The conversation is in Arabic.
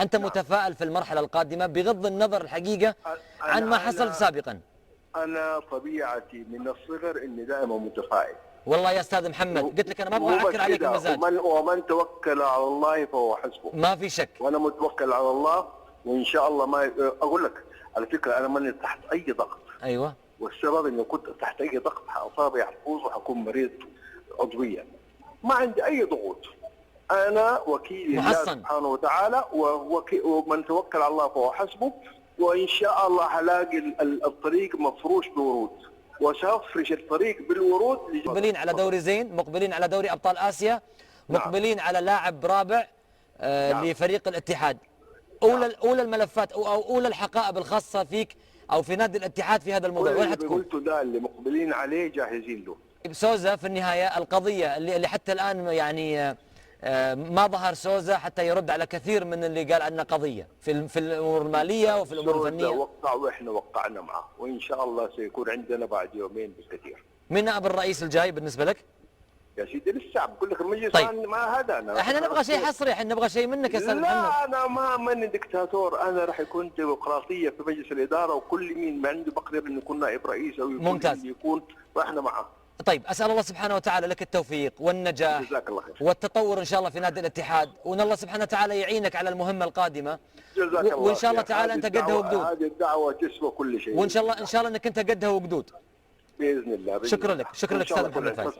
أنت متفائل في المرحلة القادمة بغض النظر الحقيقة عن ما حصل سابقا؟ أنا طبيعتي من الصغر إني دائما متفائل. والله يا أستاذ محمد قلت لك أنا ما أبغى أعكر عليك المزاج. ومن توكل على الله فهو حسبه. ما في شك. وأنا متوكل على الله وإن شاء الله ما أقول لك على فكرة أنا ماني تحت أي ضغط. أيوه. والسبب إني كنت تحت أي ضغط أعصابي حتفوز وحكون مريض عضويا. ما عندي أي ضغوط. أنا وكيل الله سبحانه وتعالى ومن توكل على الله فهو حسبه، وإن شاء الله هلاقي الطريق مفروش بورود وسأفرش الطريق بالورود. مقبلين على دوري زين، مقبلين على دوري أبطال آسيا، مقبلين على لاعب رابع لفريق الاتحاد. أولى الملفات أو أولى الحقائب الخاصة فيك أو في نادي الاتحاد في هذا الموضوع وين حتكون؟ قلته ده اللي مقبلين عليه جاهزين له. سوزا في النهاية القضية اللي حتى الآن يعني ما ظهر سوزا حتى يرد على كثير من اللي قال عنه قضية في الأمور المالية وفي الأمور الفنية. وقع وإحنا وقعنا معه وإن شاء الله سيكون عندنا بعد يومين بالكثير. من نائب الرئيس الجاي بالنسبة لك؟ يا سيدي لسه بقول لك المجلس. طيب. ما هذا احنا نبغى شيء حصري، احنا نبغى شيء منك يا استاذ محمد. لا انا ما ماني دكتاتور، انا راح يكون ديمقراطيه في مجلس الاداره وكل مين ما عنده بقدر انه يكون نائب رئيس او يكون ممتاز. يكون واحنا معه. طيب اسال الله سبحانه وتعالى لك التوفيق والنجاح جزاك الله خير والتطور ان شاء الله في نادي الاتحاد، وان الله سبحانه وتعالى يعينك على المهمه القادمه. جزاك الله وان شاء الله تعالى انت قدها وقدود. هذه الدعوه تسوى كل شيء. وان شاء الله انك انت قدها وقدود باذن الله. شكرا لك، شكرا لك استاذ محمد فايز.